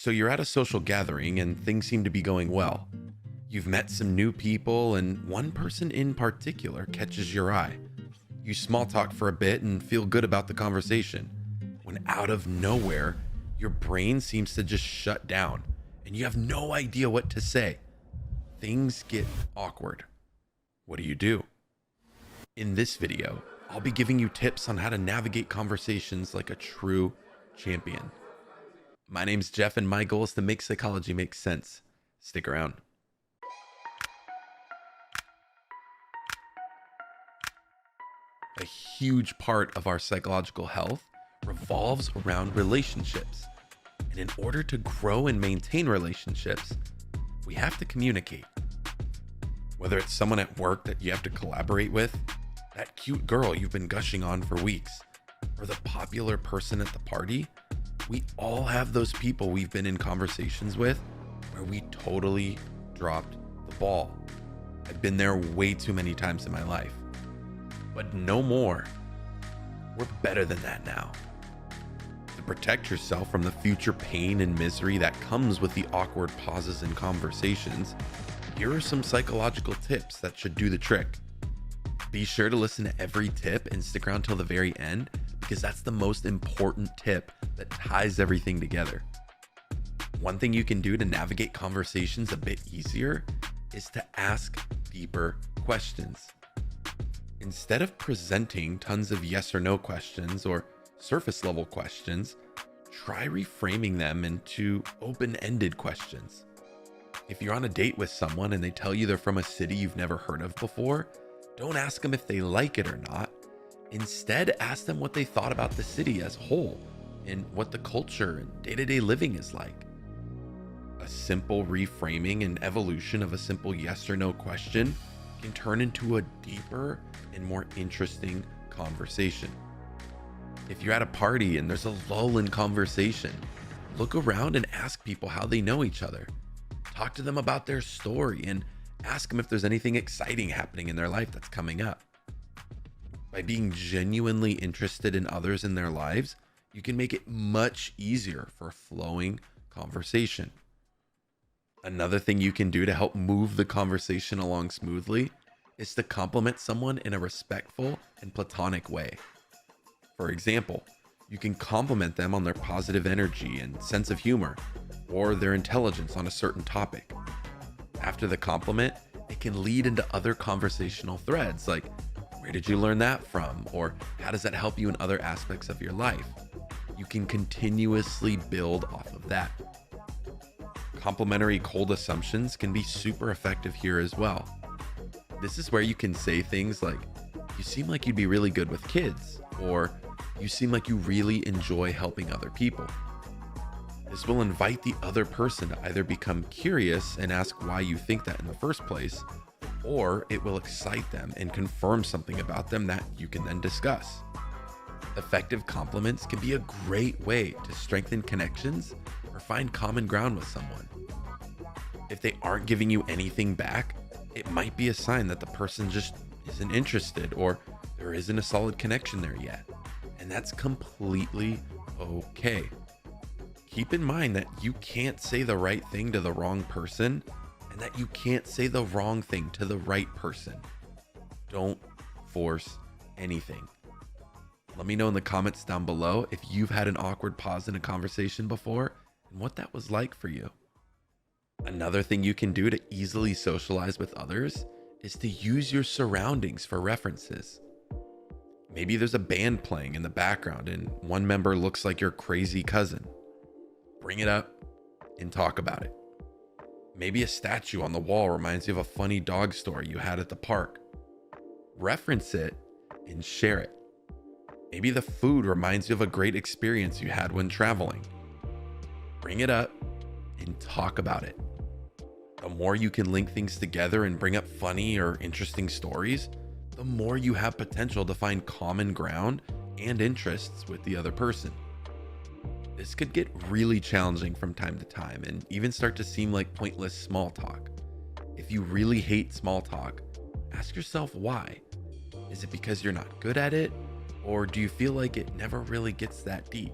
So you're at a social gathering and things seem to be going well. You've met some new people, and one person in particular catches your eye. You small talk for a bit and feel good about the conversation. When out of nowhere, your brain seems to just shut down and you have no idea what to say. Things get awkward. What do you do? In this video, I'll be giving you tips on how to navigate conversations like a true champion. My name's Jeff, and my goal is to make psychology make sense. Stick around. A huge part of our psychological health revolves around relationships. And in order to grow and maintain relationships, we have to communicate. Whether it's someone at work that you have to collaborate with, that cute girl you've been gushing on for weeks, or the popular person at the party, we all have those people we've been in conversations with where we totally dropped the ball. I've been there way too many times in my life. But no more. We're better than that now. To protect yourself from the future pain and misery that comes with the awkward pauses in conversations, here are some psychological tips that should do the trick. Be sure to listen to every tip and stick around till the very end, because that's the most important tip that ties everything together. One thing you can do to navigate conversations a bit easier is to ask deeper questions. Instead of presenting tons of yes or no questions or surface level questions, try reframing them into open-ended questions. If you're on a date with someone and they tell you they're from a city you've never heard of before, don't ask them if they like it or not. Instead, ask them what they thought about the city as a whole and what the culture and day-to-day living is like. A simple reframing and evolution of a simple yes or no question can turn into a deeper and more interesting conversation. If you're at a party and there's a lull in conversation, look around and ask people how they know each other. Talk to them about their story and ask them if there's anything exciting happening in their life that's coming up. By being genuinely interested in others in their lives, you can make it much easier for a flowing conversation. Another thing you can do to help move the conversation along smoothly is to compliment someone in a respectful and platonic way. For example, you can compliment them on their positive energy and sense of humor, or their intelligence on a certain topic. After the compliment, it can lead into other conversational threads like, where did you learn that from? Or how does that help you in other aspects of your life? You can continuously build off of that. Complimentary cold assumptions can be super effective here as well. This is where you can say things like, you seem like you'd be really good with kids, or you seem like you really enjoy helping other people. This will invite the other person to either become curious and ask why you think that in the first place, or it will excite them and confirm something about them that you can then discuss. Effective compliments can be a great way to strengthen connections or find common ground with someone. If they aren't giving you anything back, it might be a sign that the person just isn't interested or there isn't a solid connection there yet. And that's completely okay. Keep in mind that you can't say the right thing to the wrong person and that you can't say the wrong thing to the right person. Don't force anything. Let me know in the comments down below if you've had an awkward pause in a conversation before and what that was like for you. Another thing you can do to easily socialize with others is to use your surroundings for references. Maybe there's a band playing in the background and one member looks like your crazy cousin. Bring it up and talk about it. Maybe a statue on the wall reminds you of a funny dog story you had at the park. Reference it and share it. Maybe the food reminds you of a great experience you had when traveling. Bring it up and talk about it. The more you can link things together and bring up funny or interesting stories, the more you have potential to find common ground and interests with the other person. This could get really challenging from time to time and even start to seem like pointless small talk. If you really hate small talk, ask yourself why. Is it because you're not good at it? Or do you feel like it never really gets that deep?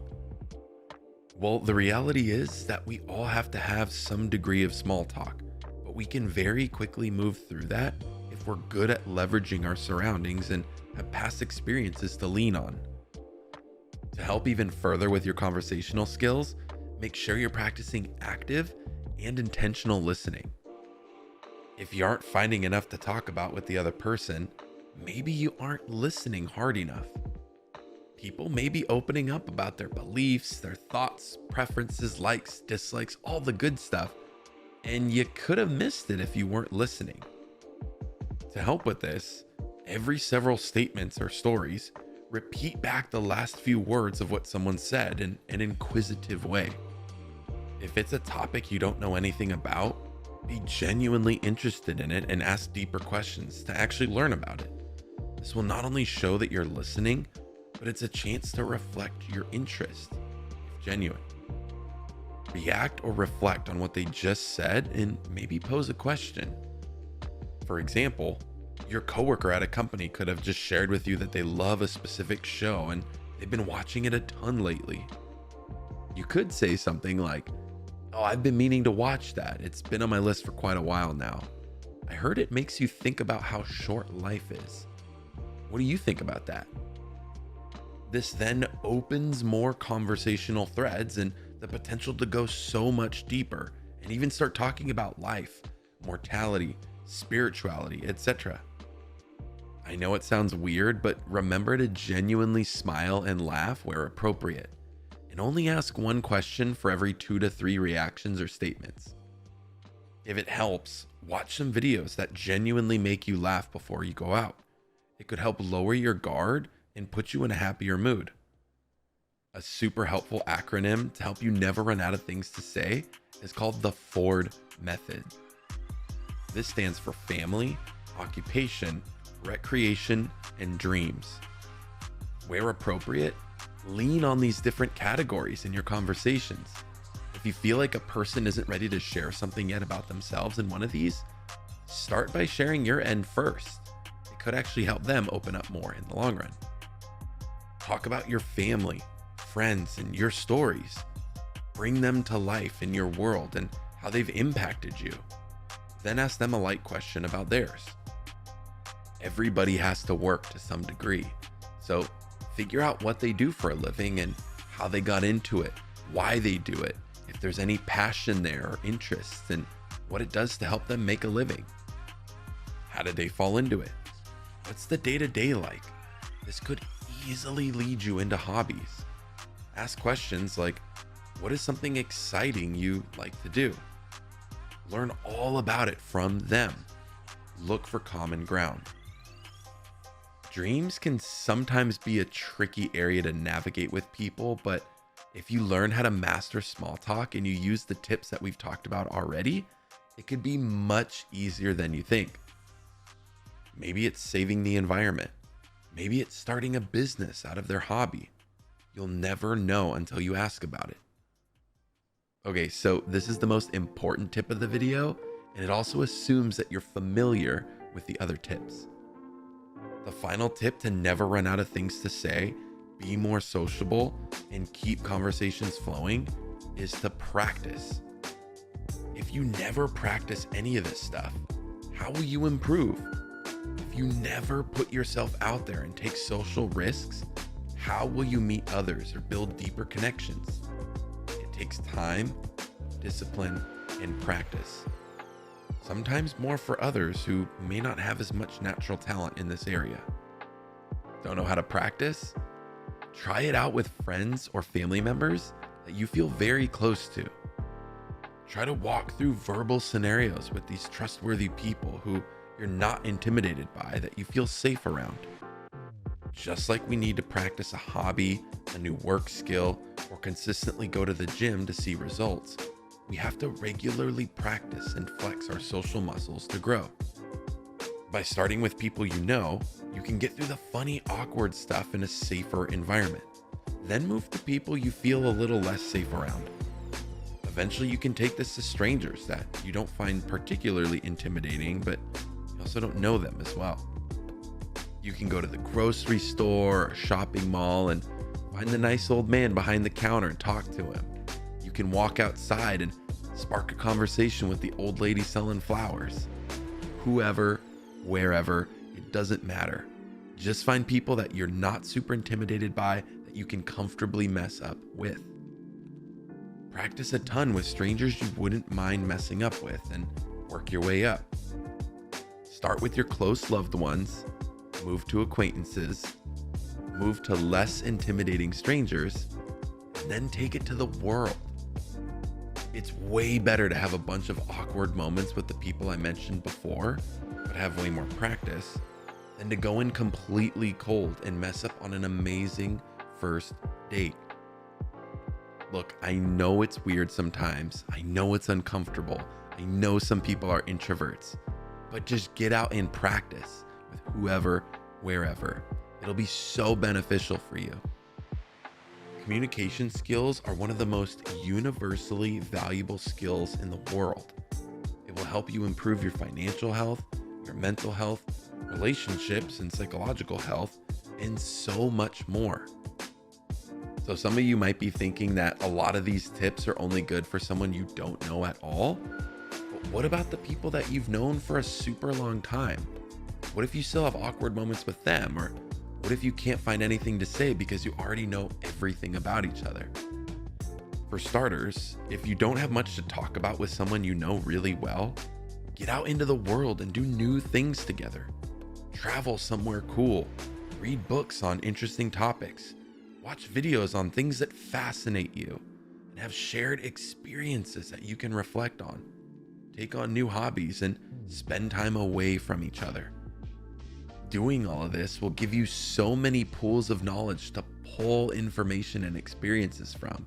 Well, the reality is that we all have to have some degree of small talk, but we can very quickly move through that if we're good at leveraging our surroundings and have past experiences to lean on. To help even further with your conversational skills, make sure you're practicing active and intentional listening. If you aren't finding enough to talk about with the other person, maybe you aren't listening hard enough. People may be opening up about their beliefs, their thoughts, preferences, likes, dislikes, all the good stuff, and you could have missed it if you weren't listening. To help with this, every several statements or stories, repeat back the last few words of what someone said in an inquisitive way. If it's a topic you don't know anything about, be genuinely interested in it and ask deeper questions to actually learn about it. This will not only show that you're listening, but it's a chance to reflect your interest, if genuine. React or reflect on what they just said and maybe pose a question. For example, your coworker at a company could have just shared with you that they love a specific show and they've been watching it a ton lately. You could say something like, "Oh, I've been meaning to watch that. It's been on my list for quite a while now. I heard it makes you think about how short life is. What do you think about that?" This then opens more conversational threads and the potential to go so much deeper and even start talking about life, mortality, spirituality, etc. I know it sounds weird, but remember to genuinely smile and laugh where appropriate, and only ask one question for every 2 to 3 reactions or statements. If it helps, watch some videos that genuinely make you laugh before you go out. It could help lower your guard and put you in a happier mood. A super helpful acronym to help you never run out of things to say is called the Ford Method. This stands for family, occupation, recreation, and dreams. Where appropriate, lean on these different categories in your conversations. If you feel like a person isn't ready to share something yet about themselves in one of these, start by sharing your end first. It could actually help them open up more in the long run. Talk about your family, friends, and your stories. Bring them to life in your world and how they've impacted you. Then ask them a light question about theirs. Everybody has to work to some degree, so figure out what they do for a living and how they got into it, why they do it, if there's any passion there or interests, and what it does to help them make a living. How did they fall into it? What's the day-to-day like? This could easily lead you into hobbies. Ask questions like, what is something exciting you like to do? Learn all about it from them. Look for common ground. Dreams can sometimes be a tricky area to navigate with people, but if you learn how to master small talk and you use the tips that we've talked about already, it could be much easier than you think. Maybe it's saving the environment. Maybe it's starting a business out of their hobby. You'll never know until you ask about it. Okay, so this is the most important tip of the video, and it also assumes that you're familiar with the other tips. The final tip to never run out of things to say, be more sociable, and keep conversations flowing is to practice. If you never practice any of this stuff, how will you improve? If you never put yourself out there and take social risks, how will you meet others or build deeper connections? It takes time, discipline, and practice. Sometimes more for others who may not have as much natural talent in this area. Don't know how to practice? Try it out with friends or family members that you feel very close to. Try to walk through verbal scenarios with these trustworthy people who you're not intimidated by, that you feel safe around. Just like we need to practice a hobby, a new work skill, or consistently go to the gym to see results, we have to regularly practice and flex our social muscles to grow. By starting with people you know, you can get through the funny, awkward stuff in a safer environment. Then move to people you feel a little less safe around. Eventually, you can take this to strangers that you don't find particularly intimidating, but you also don't know them as well. You can go to the grocery store or shopping mall and find the nice old man behind the counter and talk to him. can walk outside and spark a conversation with the old lady selling flowers. Whoever, wherever, it doesn't matter. Just find people that you're not super intimidated by, that you can comfortably mess up with. Practice a ton with strangers you wouldn't mind messing up with and work your way up. Start with your close loved ones, move to acquaintances, move to less intimidating strangers, and then take it to the world. It's way better to have a bunch of awkward moments with the people I mentioned before, but have way more practice, than to go in completely cold and mess up on an amazing first date. Look, I know it's weird sometimes. I know it's uncomfortable. I know some people are introverts, but just get out and practice with whoever, wherever. It'll be so beneficial for you. Communication skills are one of the most universally valuable skills in the world. It will help you improve your financial health, your mental health, relationships and psychological health, and so much more. So some of you might be thinking that a lot of these tips are only good for someone you don't know at all. But what about the people that you've known for a super long time? What if you still have awkward moments with them? Or what if you can't find anything to say because you already know everything about each other? For starters, if you don't have much to talk about with someone you know really well, get out into the world and do new things together. Travel somewhere cool, read books on interesting topics, watch videos on things that fascinate you, and have shared experiences that you can reflect on. Take on new hobbies and spend time away from each other. Doing all of this will give you so many pools of knowledge to pull information and experiences from.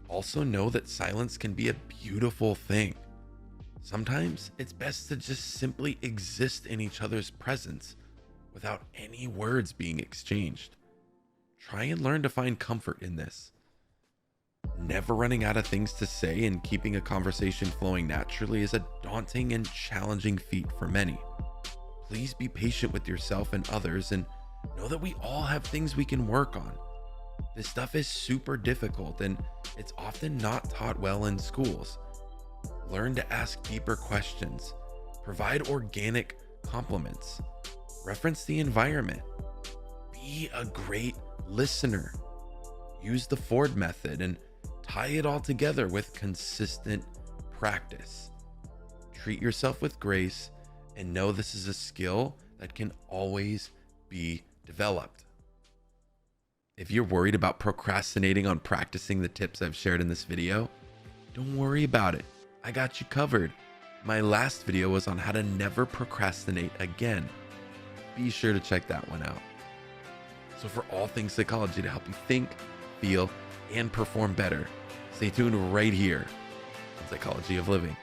Also know that silence can be a beautiful thing. Sometimes it's best to just simply exist in each other's presence without any words being exchanged. Try and learn to find comfort in this. Never running out of things to say and keeping a conversation flowing naturally is a daunting and challenging feat for many. Please be patient with yourself and others and know that we all have things we can work on. This stuff is super difficult and it's often not taught well in schools. Learn to ask deeper questions, provide organic compliments, reference the environment, be a great listener, use the Ford method, and tie it all together with consistent practice. Treat yourself with grace and know this is a skill that can always be developed. If you're worried about procrastinating on practicing the tips I've shared in this video, don't worry about it. I got you covered. My last video was on how to never procrastinate again. Be sure to check that one out. So for all things psychology to help you think, feel, and perform better, stay tuned right here on Psychology of Living.